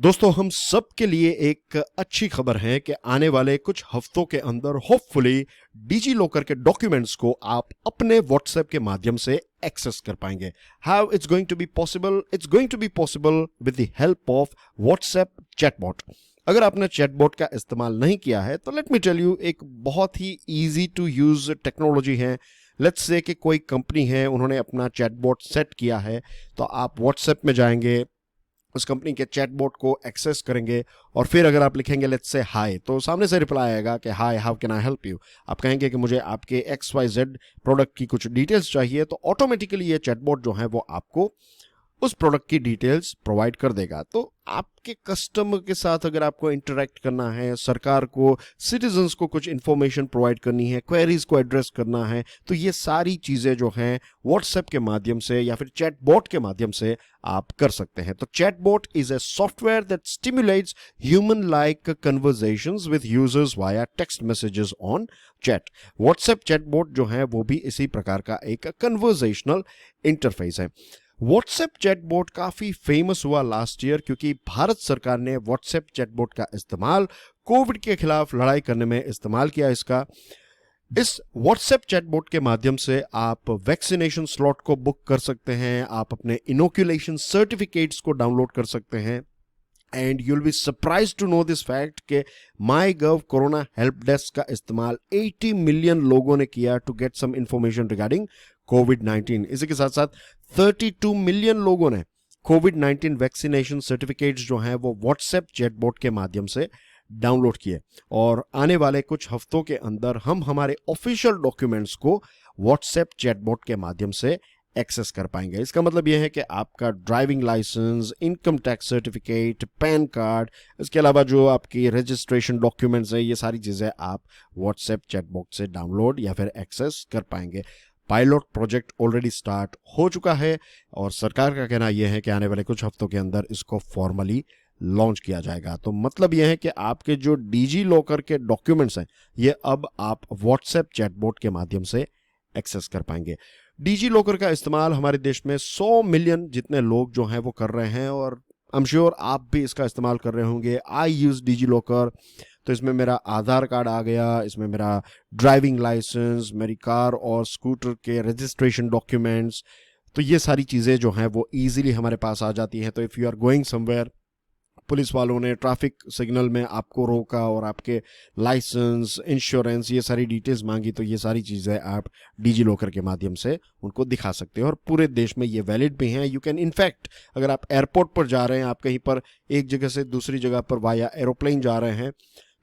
दोस्तों हम सब के लिए एक अच्छी खबर है कि आने वाले कुछ हफ्तों के अंदर होपफुली डिजी लॉकर के डॉक्यूमेंट्स को आप अपने व्हाट्सएप के माध्यम से एक्सेस कर पाएंगे। How it's going to be possible? It's going to be possible with the help of WhatsApp chatbot. अगर आपने चैटबॉट का इस्तेमाल नहीं किया है तो लेट मी टेल यू, एक बहुत ही इजी टू यूज टेक्नोलॉजी है। लेट्स से कि कोई कंपनी है, उन्होंने अपना चैटबॉट सेट किया है, तो आप व्हाट्सएप में जाएंगे, उस कंपनी के चैटबॉट को एक्सेस करेंगे और फिर अगर आप लिखेंगे लेट्स से हाय, तो सामने से रिप्लाई आएगा कि hi, how can I help you. आप कहेंगे कि मुझे आपके XYZ प्रोडक्ट की कुछ डिटेल्स चाहिए, तो ऑटोमेटिकली ये चैटबॉट जो है वो आपको उस प्रोडक्ट की डिटेल्स प्रोवाइड कर देगा। तो आपके कस्टमर के साथ अगर आपको इंटरेक्ट करना है, सरकार को, सिटीजन्स को कुछ इंफॉर्मेशन प्रोवाइड करनी है, क्वेरीज को एड्रेस करना है, तो ये सारी चीजें जो हैं व्हाट्सएप के माध्यम से या फिर चैटबॉट के माध्यम से आप कर सकते हैं। तो chatbot is a software that stimulates human like conversations with users via text messages on chat. WhatsApp chatbot जो है वो भी इसी प्रकार का एक कन्वर्सेशनल इंटरफेस है। व्हाट्सएप चैटबॉट काफी फेमस हुआ लास्ट ईयर क्योंकि भारत सरकार ने व्हाट्सएप चैटबॉट का इस्तेमाल कोविड के खिलाफ लड़ाई करने में इस्तेमाल किया। इस व्हाट्सएप चैटबॉट के माध्यम से आप वैक्सीनेशन स्लॉट को बुक कर सकते हैं, आप अपने इनोक्यूलेशन सर्टिफिकेट्स को डाउनलोड कर सकते हैं। And you'll be surprise to know this fact कि MyGov corona help desk का इस्तेमाल 80 मिलियन लोगों ने किया to get some information regarding कोविड-19। इसी के साथ साथ 32 मिलियन लोगों ने कोविड-19 वैक्सीनेशन सर्टिफिकेट्स जो हैं वो व्हाट्सएप चैटबॉट के माध्यम से डाउनलोड किए। और आने वाले कुछ हफ्तों के अंदर हम हमारे ऑफिशियल डॉक्यूमेंट्स को व्हाट्सएप चैटबॉट के माध्यम से एक्सेस कर पाएंगे। इसका मतलब यह है कि आपका driving licence, income tax certificate, PAN card, इसके अलावा जो आपकी रजिस्ट्रेशन डॉक्यूमेंट्स है, ये सारी चीज़ें आप व्हाट्सएप चैटबॉट से डाउनलोड या फिर एक्सेस कर पाएंगे। पायलट प्रोजेक्ट ऑलरेडी स्टार्ट हो चुका है और सरकार का कहना यह है कि आने वाले कुछ हफ्तों के अंदर इसको फॉर्मली लॉन्च किया जाएगा। तो मतलब यह है कि आपके जो डिजी लॉकर के डॉक्यूमेंट्स हैं ये अब आप व्हाट्सएप चैटबॉट के माध्यम से एक्सेस कर पाएंगे। डिजी लॉकर का इस्तेमाल हमारे देश में 100 मिलियन जितने लोग जो हैं वो कर रहे हैं और आई एम श्योर आप भी इसका इस्तेमाल कर रहे होंगे। आई यूज डिजी लॉकर, तो इसमें मेरा आधार कार्ड आ गया, इसमें मेरा ड्राइविंग लाइसेंस, मेरी कार और स्कूटर के रजिस्ट्रेशन डॉक्यूमेंट्स, तो ये सारी चीज़ें जो हैं वो ईजिली हमारे पास आ जाती हैं। तो if you are going somewhere, police वालों ने ट्रैफिक सिग्नल में आपको रोका और आपके लाइसेंस, इंश्योरेंस, ये सारी डिटेल्स मांगी, तो ये सारी चीज़ें आप डिजी लॉकर के माध्यम से उनको दिखा सकते हो और पूरे देश में ये वैलिड भी हैं। यू कैन इनफैक्ट, अगर आप एयरपोर्ट पर जा रहे हैं, आप कहीं पर एक जगह से दूसरी जगह पर वाया एरोप्लेन जा रहे हैं,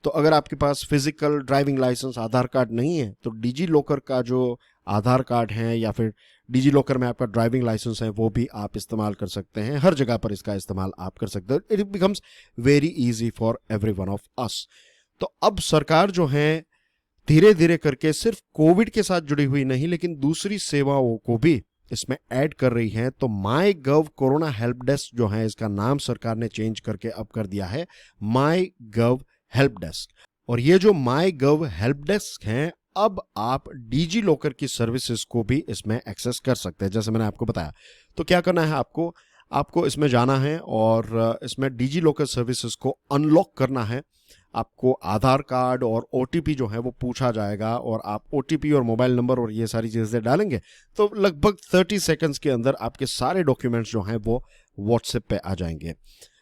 तो अगर आपके पास फिजिकल ड्राइविंग लाइसेंस, आधार कार्ड नहीं है, तो डिजी लॉकर का जो आधार कार्ड है या फिर डिजी लॉकर में आपका ड्राइविंग लाइसेंस है वो भी आप इस्तेमाल कर सकते हैं। हर जगह पर इसका इस्तेमाल आप कर सकते हो। It becomes very easy for every one of us. तो अब सरकार जो है धीरे धीरे करके सिर्फ कोविड के साथ जुड़ी हुई नहीं लेकिन दूसरी सेवाओं को भी इसमें ऐड कर रही है। तो माई गव कोरोना हेल्प डेस्क जो है, इसका नाम सरकार ने चेंज करके अब कर दिया है माई गव हेल्प डेस्क। और ये जो माई गव हेल्प डेस्क हैं, अब आप डिजी लॉकर की सर्विसेज को भी इसमें एक्सेस कर सकते हैं, जैसे मैंने आपको बताया। तो क्या करना है आपको इसमें जाना है और इसमें डिजी लॉकर सर्विसेज को अनलॉक करना है। आपको आधार कार्ड और OTP जो है वो पूछा जाएगा और आप OTP और मोबाइल नंबर और ये सारी चीज़ें डालेंगे तो लगभग 30 सेकंड्स के अंदर आपके सारे डॉक्यूमेंट्स जो हैं वो व्हाट्सएप पे आ जाएंगे।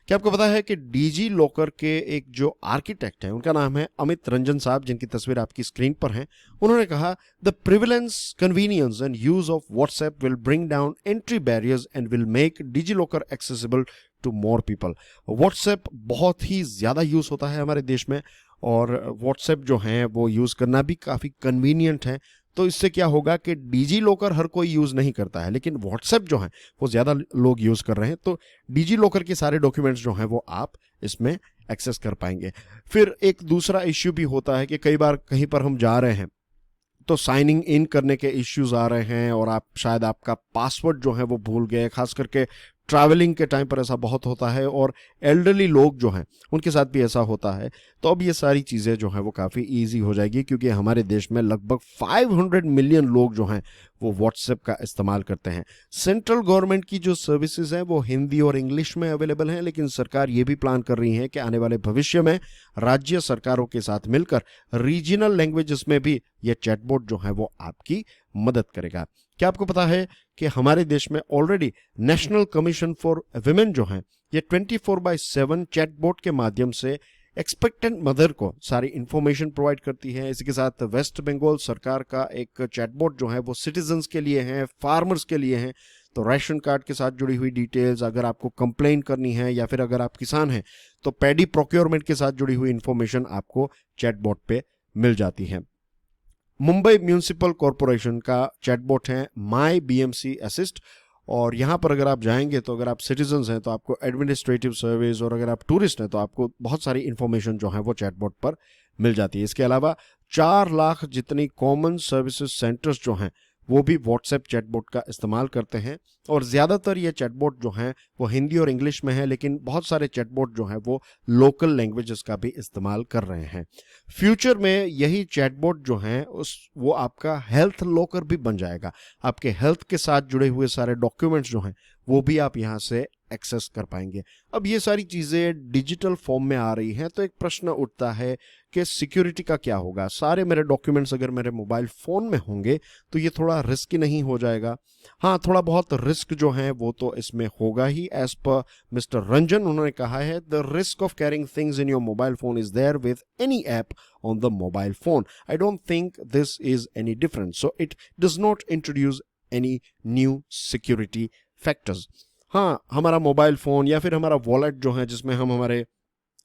क्या आपको पता है कि डिजी लॉकर के एक जो आर्किटेक्ट हैं, उनका नाम है अमित रंजन साहब, जिनकी तस्वीर आपकी स्क्रीन पर है। उन्होंने कहा, the prevalence, convenience and use of WhatsApp will bring down entry barriers and will make DigiLocker accessible to more people. WhatsApp बहुत ही ज़्यादा यूज़ होता है हमारे देश में और व्हाट्सएप जो है वो यूज़ करना भी काफ़ी कन्वीनियंट है। तो इससे क्या होगा कि डिजी लॉकर हर कोई यूज़ नहीं करता है लेकिन व्हाट्सएप जो है वो ज़्यादा लोग यूज़ कर रहे हैं। तो डिजी लॉकर के सारे डॉक्यूमेंट्स जो हैं वो आप इसमें एक्सेस कर पाएंगे। फिर एक दूसरा इश्यू भी होता है कि कई बार कहीं पर हम जा रहे हैं तो साइनिंग इन करने के इश्यूज आ रहे हैं और आप शायद आपका पासवर्ड जो है वो भूल गए। खास करके ट्रैवलिंग के टाइम पर ऐसा बहुत होता है और एल्डरली लोग जो हैं उनके साथ भी ऐसा होता है। तो अब ये सारी चीज़ें जो हैं वो काफ़ी इजी हो जाएगी क्योंकि हमारे देश में लगभग 500 मिलियन लोग जो हैं वो व्हाट्सएप का इस्तेमाल करते हैं। सेंट्रल गवर्नमेंट की जो सर्विसेज हैं वो हिंदी और इंग्लिश में अवेलेबल हैं, लेकिन सरकार ये भी प्लान कर रही है कि आने वाले भविष्य में राज्य सरकारों के साथ मिलकर रीजनल लैंग्वेजेस में भी ये चैटबॉट जो है वो आपकी मदद करेगा। क्या आपको पता है कि हमारे देश में already national commission for women जो है ये 24/7 चैटबॉट के माध्यम से एक्सपेक्टेंट मदर को सारी इंफॉर्मेशन प्रोवाइड करती है। इसी के साथ वेस्ट बंगाल सरकार का एक चैटबॉट जो है वो सिटीजन्स के लिए है, फार्मर्स के लिए है। तो राशन कार्ड के साथ जुड़ी हुई डिटेल्स, अगर आपको कंप्लेन करनी है या फिर अगर आप किसान हैं तो पैडी प्रोक्योरमेंट के साथ जुड़ी हुई इंफॉर्मेशन आपको चैटबॉट पे मिल जाती है। मुंबई म्यूनिसिपल कॉरपोरेशन का चैटबॉट है माई बीएमसी असिस्ट, और यहाँ पर अगर आप जाएंगे तो अगर आप सिटीजन्स हैं तो आपको एडमिनिस्ट्रेटिव सर्विस, और अगर आप टूरिस्ट हैं तो आपको बहुत सारी इंफॉर्मेशन जो है वो चैटबॉट पर मिल जाती है। इसके अलावा 4 लाख जितनी कॉमन सर्विसेज सेंटर्स जो हैं वो भी व्हाट्सएप चैटबॉट का इस्तेमाल करते हैं, और ज़्यादातर ये चैटबॉट जो हैं वो हिंदी और इंग्लिश में है, लेकिन बहुत सारे चैटबॉट जो हैं वो लोकल लैंग्वेजेस का भी इस्तेमाल कर रहे हैं। फ्यूचर में यही चैटबॉट जो हैं वो आपका हेल्थ लॉकर भी बन जाएगा। आपके हेल्थ के साथ जुड़े हुए सारे डॉक्यूमेंट्स जो हैं वो भी आप यहाँ से एक्सेस कर पाएंगे। अब ये सारी चीज़ें डिजिटल फॉर्म में आ रही हैं, तो एक प्रश्न उठता है कि सिक्योरिटी का क्या होगा। सारे मेरे डॉक्यूमेंट्स अगर मेरे मोबाइल फ़ोन में होंगे तो ये थोड़ा रिस्की नहीं हो जाएगा? हाँ, थोड़ा बहुत रिस्क जो है वो तो इसमें होगा ही। एज पर मिस्टर रंजन, उन्होंने कहा है the risk of carrying things in your mobile phone is there with any app on the mobile phone. I don't think this is any different, so it does not introduce any new security factors. हाँ, हमारा mobile phone या फिर हमारा wallet जो है जिसमें हम हमारे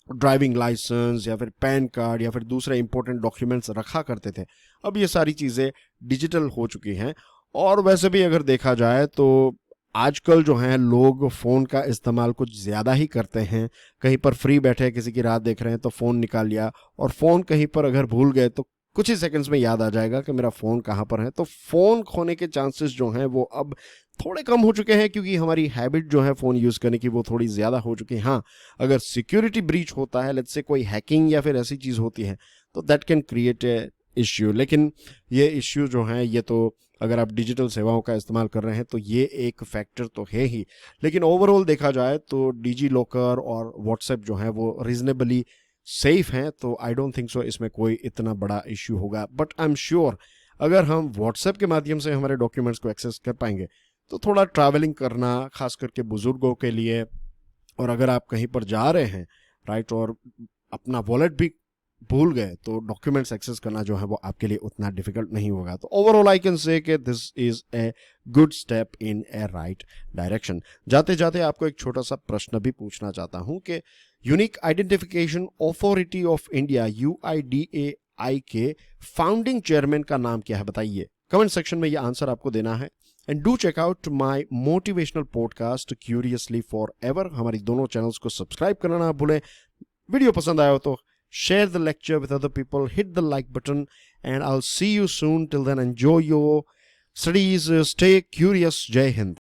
ड्राइविंग लाइसेंस या फिर पैन कार्ड या फिर दूसरे इंपॉर्टेंट डॉक्यूमेंट्स रखा करते थे, अब ये सारी चीज़ें डिजिटल हो चुकी हैं। और वैसे भी अगर देखा जाए तो आजकल जो हैं लोग फ़ोन का इस्तेमाल कुछ ज़्यादा ही करते हैं। कहीं पर फ्री बैठे किसी की रात देख रहे हैं तो फ़ोन निकाल लिया, और फ़ोन कहीं पर अगर भूल गए तो कुछ ही सेकंड्स में याद आ जाएगा कि मेरा फ़ोन कहाँ पर है। तो फ़ोन खोने के चांसेस जो हैं वो अब थोड़े कम हो चुके हैं, क्योंकि हमारी हैबिट जो है फ़ोन यूज़ करने की वो थोड़ी ज़्यादा हो चुकी है। हाँ, अगर सिक्योरिटी ब्रीच होता है, लेट्स से कोई हैकिंग या फिर ऐसी चीज़ होती है, तो that can create a issue. लेकिन ये इश्यू जो हैं ये तो अगर आप डिजिटल सेवाओं का इस्तेमाल कर रहे हैं तो ये एक फैक्टर तो है ही। लेकिन ओवरऑल देखा जाए तो डिजी लॉकर और व्हाट्सएप जो है वो रीजनेबली सेफ हैं, तो आई डोंट थिंक सो इसमें कोई इतना बड़ा इश्यू होगा। बट आई एम श्योर अगर हम व्हाट्सएप के माध्यम से हमारे डॉक्यूमेंट्स को एक्सेस कर पाएंगे तो थोड़ा ट्रैवलिंग करना, खास करके बुजुर्गों के लिए, और अगर आप कहीं पर जा रहे हैं राइट और अपना वॉलेट भी भूल गए तो डॉक्यूमेंट्स एक्सेस करना जो है वो आपके लिए उतना डिफिकल्ट नहीं होगा। तो ओवरऑल आई कैन से कि this is a good step in A right direction. जाते जाते आपको एक छोटा सा प्रश्न भी पूछना चाहता हूं कि unique identification authority of India UIDAI के फाउंडिंग चेयरमैन का नाम क्या है, बताइए। कमेंट सेक्शन में ये आंसर आपको देना है। And do check out my motivational podcast Curiously Forever एवर। हमारी दोनों चैनल्स को सब्सक्राइब करना ना भूलें। वीडियो पसंद आया हो तो share the lecture with other people, hit the like button, and I'll see you soon. Till then, enjoy your studies, stay curious. Jai Hind.